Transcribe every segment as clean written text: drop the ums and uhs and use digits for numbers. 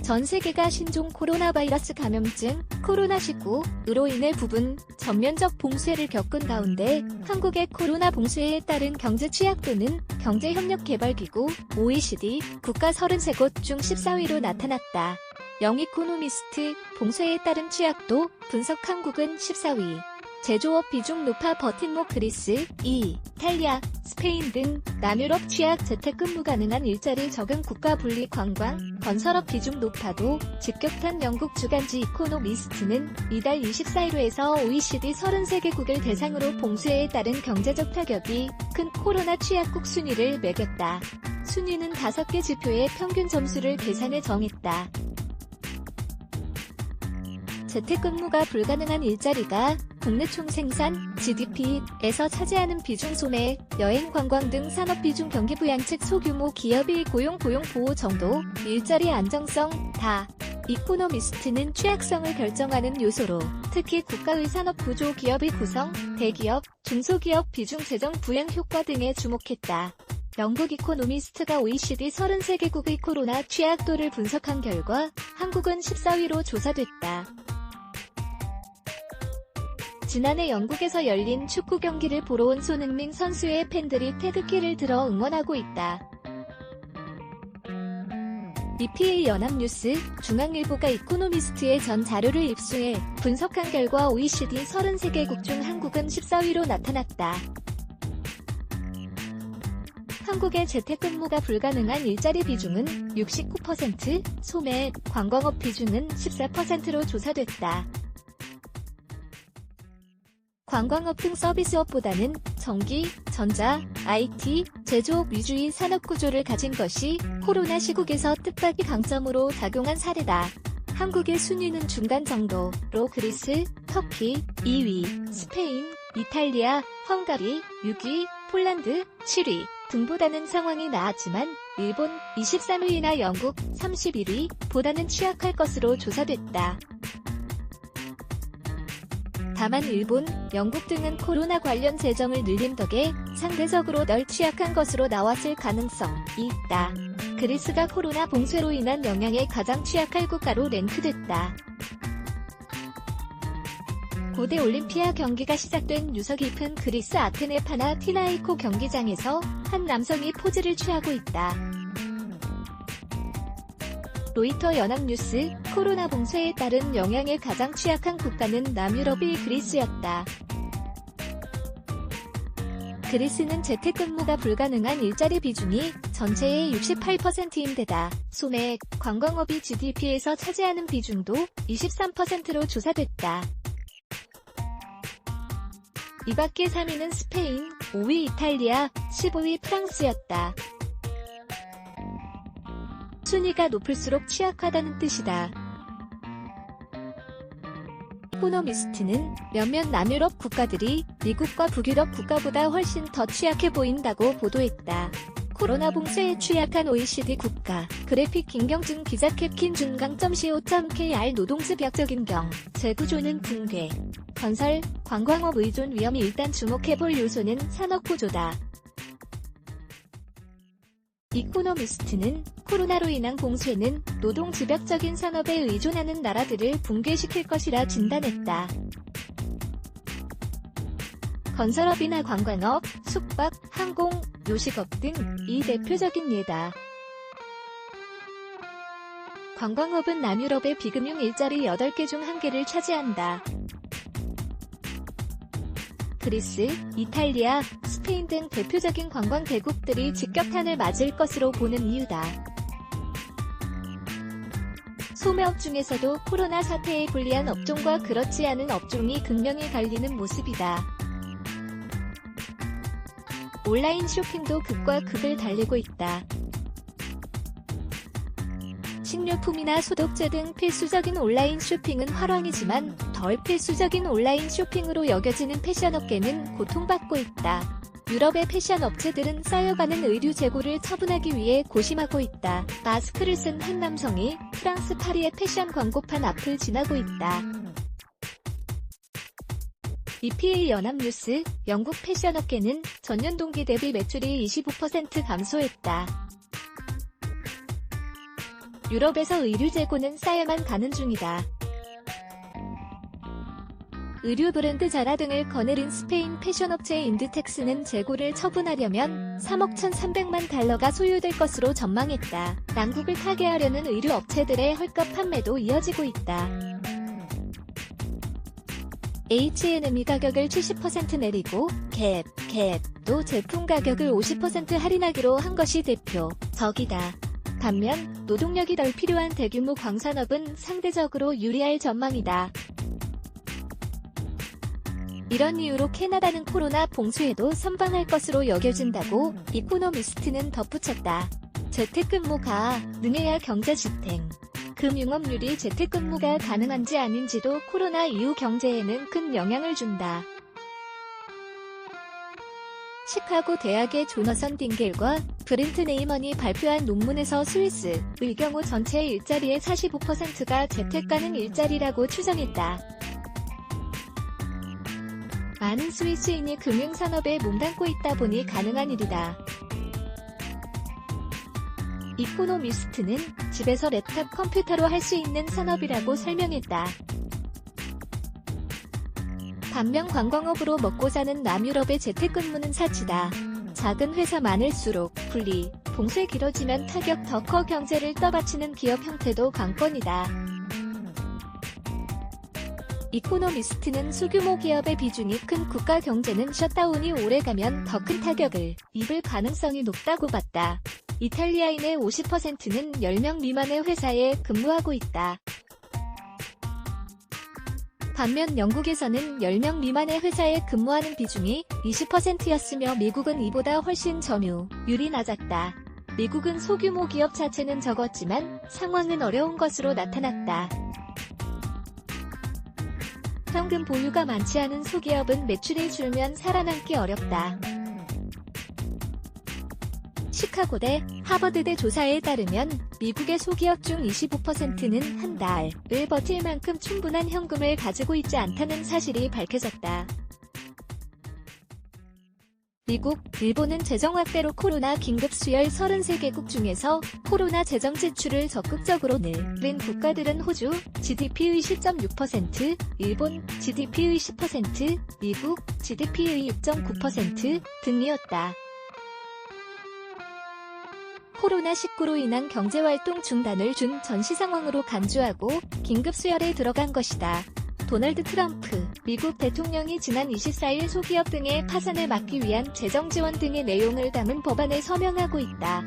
전 세계가 신종 코로나 바이러스 감염증 코로나19로 인해 부분 전면적 봉쇄를 겪은 가운데 한국의 코로나 봉쇄에 따른 경제 취약도는 경제협력개발기구 OECD 국가 33곳 중 14위로 나타났다. 영이코노미스트 봉쇄에 따른 취약도 분석 한국은 14위. 제조업 비중 높아 버틴 그리스, 이탈리아, 스페인 등 남유럽 취약 재택근무 가능한 일자리 적응 국가 분리 관광, 건설업 비중 높아도 직격탄 영국 주간지 이코노미스트는 이달 24일에서 OECD 33개국을 대상으로 봉쇄에 따른 경제적 타격이 큰 코로나 취약국 순위를 매겼다. 순위는 5개 지표의 평균 점수를 계산해 정했다. 재택근무가 불가능한 일자리가 국내 총생산 GDP에서 차지하는 비중 소매, 여행 관광 등 산업 비중 경기부양측 소규모 기업의 고용 보호 정도, 일자리 안정성, 다. 이코노미스트는 취약성을 결정하는 요소로 특히 국가의 산업 구조 기업의 구성, 대기업, 중소기업 비중 재정 부양 효과 등에 주목했다. 영국 이코노미스트가 OECD 33개국의 코로나 취약도를 분석한 결과 한국은 14위로 조사됐다. 지난해 영국에서 열린 축구 경기를 보러 온 손흥민 선수의 팬들이 태극기를 들어 응원하고 있다. EPA 연합뉴스, 중앙일보가 이코노미스트의 전 자료를 입수해 분석한 결과 OECD 33개국 중 한국은 14위로 나타났다. 한국의 재택근무가 불가능한 일자리 비중은 69%, 소매, 관광업 비중은 14%로 조사됐다. 관광업 등 서비스업보다는 전기, 전자, IT, 제조업 위주의 산업구조를 가진 것이 코로나 시국에서 뜻밖의 강점으로 작용한 사례다. 한국의 순위는 중간 정도로 그리스, 터키, 2위, 스페인, 이탈리아, 헝가리, 6위, 폴란드, 7위 등보다는 상황이 나았지만 일본 23위나 영국 31위보다는 취약할 것으로 조사됐다. 다만 일본, 영국 등은 코로나 관련 재정을 늘림 덕에 상대적으로 덜 취약한 것으로 나왔을 가능성이 있다. 그리스가 코로나 봉쇄로 인한 영향에 가장 취약할 국가로 랭크됐다. 고대 올림피아 경기가 시작된 유서 깊은 그리스 아테네 파나티나이코 경기장에서 한 남성이 포즈를 취하고 있다. 로이터 연합뉴스, 코로나 봉쇄에 따른 영향에 가장 취약한 국가는 남유럽의 그리스였다. 그리스는 재택근무가 불가능한 일자리 비중이 전체의 68%인데다 소매, 관광업이 GDP에서 차지하는 비중도 23%로 조사됐다. 이밖에 3위는 스페인, 5위 이탈리아, 15위 프랑스였다. 순위가 높을수록 취약하다는 뜻이다. 이코노미스트는 몇몇 남유럽 국가들이 미국과 북유럽 국가보다 훨씬 더 취약해 보인다고 보도했다. 코로나 봉쇄에 취약한 OECD 국가, 그래픽 김경준 기자 캡킨 준강.co.kr 노동집약적인 재구조는 붕괴, 건설, 관광업 의존 위험이 일단 주목해볼 요소는 산업구조다. 이코노미스트는 코로나로 인한 봉쇄는 노동집약적인 산업에 의존하는 나라들을 붕괴시킬 것이라 진단했다. 건설업이나 관광업, 숙박, 항공, 요식업 등이 대표적인 예다. 관광업은 남유럽의 비금융 일자리 8개 중 1개를 차지한다. 그리스, 이탈리아, 스페인 등 대표적인 관광 대국들이 직격탄을 맞을 것으로 보는 이유다. 소매업 중에서도 코로나 사태에 불리한 업종과 그렇지 않은 업종이 극명히 갈리는 모습이다. 온라인 쇼핑도 극과 극을 달리고 있다. 식료품이나 소독제 등 필수적인 온라인 쇼핑은 화랑이지만 덜 필수적인 온라인 쇼핑으로 여겨지는 패션업계는 고통받고 있다. 유럽의 패션 업체들은 쌓여가는 의류 재고를 처분하기 위해 고심하고 있다. 마스크를 쓴 한 남성이 프랑스 파리의 패션 광고판 앞을 지나고 있다. EPA 연합뉴스, 영국 패션업계는 전년 동기 대비 매출이 25% 감소했다. 유럽에서 의류 재고는 쌓여만 가는 중이다. 의류 브랜드 자라 등을 거느린 스페인 패션업체 인드텍스는 재고를 처분하려면 3억 1,300만 달러가 소요될 것으로 전망했다. 난국을 타개하려는 의류 업체들의 헐값 판매도 이어지고 있다. H&M이 가격을 70% 내리고 갭도 제품 가격을 50% 할인하기로 한 것이 대표적이다. 반면 노동력이 덜 필요한 대규모 광산업은 상대적으로 유리할 전망이다. 이런 이유로 캐나다는 코로나 봉쇄에도 선방할 것으로 여겨진다고 이코노미스트는 덧붙였다. 재택근무가 능해야 경제 지탱. 금융업률이 재택근무가 가능한지 아닌지도 코로나 이후 경제에는 큰 영향을 준다. 시카고 대학의 조너선 딩겔과 브렌트 네이먼이 발표한 논문에서 스위스의 경우 전체 일자리의 45%가 재택 가능 일자리라고 추정했다. 많은 스위스인이 금융산업에 몸담고 있다 보니 가능한 일이다. 이코노미스트는 집에서 랩탑 컴퓨터로 할 수 있는 산업이라고 설명했다. 반면 관광업으로 먹고 사는 남유럽의 재택근무는 사치다. 작은 회사 많을수록 분리, 봉쇄 길어지면 타격 더 커 경제를 떠받치는 기업 형태도 관건이다. 이코노미스트는 소규모 기업의 비중이 큰 국가 경제는 셧다운이 오래가면 더 큰 타격을 입을 가능성이 높다고 봤다. 이탈리아인의 50%는 10명 미만의 회사에 근무하고 있다. 반면 영국에서는 10명 미만의 회사에 근무하는 비중이 20%였으며 미국은 이보다 훨씬 점유율이 낮았다. 미국은 소규모 기업 자체는 적었지만 상황은 어려운 것으로 나타났다. 현금 보유가 많지 않은 소기업은 매출이 줄면 살아남기 어렵다. 시카고대, 하버드대 조사에 따르면 미국의 소기업 중 25%는 한 달을 버틸 만큼 충분한 현금을 가지고 있지 않다는 사실이 밝혀졌다. 미국, 일본은 재정 확대로 코로나 긴급 수혈 33개국 중에서 코로나 재정 지출을 적극적으로 늘린 국가들은 호주, GDP의 10.6%, 일본, GDP의 10%, 미국, GDP의 6.9% 등이었다. 코로나19로 인한 경제활동 중단을 준 전시 상황으로 간주하고 긴급 수혈에 들어간 것이다. 도널드 트럼프 미국 대통령이 지난 24일 소기업 등의 파산을 막기 위한 재정 지원 등의 내용을 담은 법안에 서명하고 있다.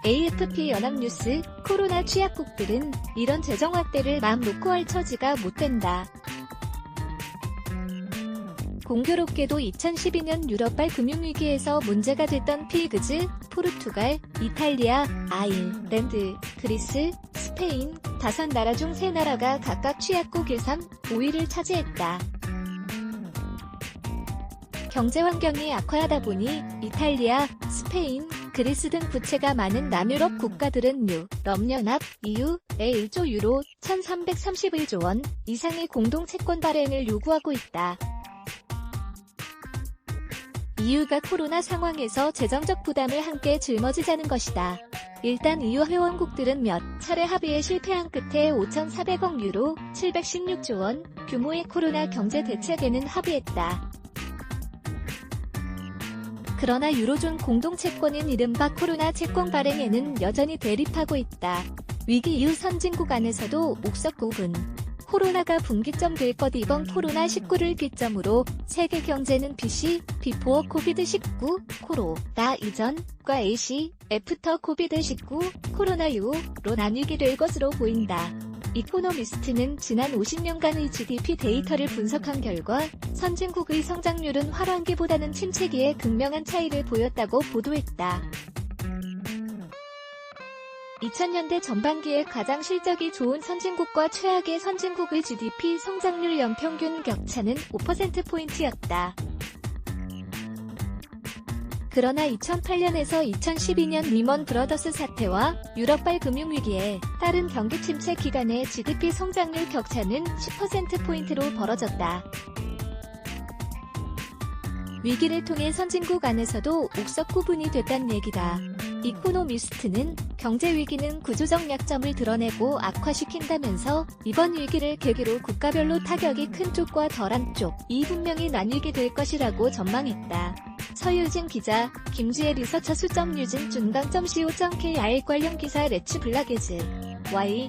AFP 연합뉴스, 코로나 취약국들은 이런 재정 확대를 맘 놓고 할 처지가 못 된다. 공교롭게도 2012년 유럽발 금융위기에서 문제가 됐던 필그즈, 포르투갈, 이탈리아, 아일랜드, 그리스, 스페인, 5나라 중 3나라가 각각 취약국 1, 3, 5위를 차지했다. 경제 환경이 악화하다 보니 이탈리아, 스페인, 그리스 등 부채가 많은 남유럽 국가들은 유럽연합, EU에 1조 유로, 1,331조 원 이상의 공동채권 발행을 요구하고 있다. EU가 코로나 상황에서 재정적 부담을 함께 짊어지자는 것이다. 일단 EU 회원국들은 몇 차례 합의에 실패한 끝에 5,400억 유로, 716조 원 규모의 코로나 경제 대책에는 합의했다. 그러나 유로존 공동채권인 이른바 코로나 채권 발행에는 여전히 대립하고 있다. 위기 이후 선진국 안에서도 옥석고분. 코로나가 분기점 될 것 이번 코로나19를 기점으로 세계 경제는 BC, 비포어 코비드19, 코로나 이전과 AC, 애프터 코비드19, 코로나 이후로 나뉘게 될 것으로 보인다. 이코노미스트는 지난 50년간의 GDP 데이터를 분석한 결과 선진국의 성장률은 활황기보다는 침체기에 극명한 차이를 보였다고 보도했다. 2000년대 전반기에 가장 실적이 좋은 선진국과 최악의 선진국의 GDP 성장률 연평균 격차는 5%포인트였다. 그러나 2008년에서 2012년 리먼 브러더스 사태와 유럽발 금융위기에 따른 경기 침체 기간의 GDP 성장률 격차는 10%포인트로 벌어졌다. 위기를 통해 선진국 안에서도 옥석 구분이 됐단 얘기다. 이코노미스트는 경제 위기는 구조적 약점을 드러내고 악화시킨다면서 이번 위기를 계기로 국가별로 타격이 큰 쪽과 덜한 쪽이 분명히 나뉘게 될 것이라고 전망했다. 서유진 기자, 김지혜 리서처 수정유진 준강.co.kr 관련 기사 레츠 블라게즈 Y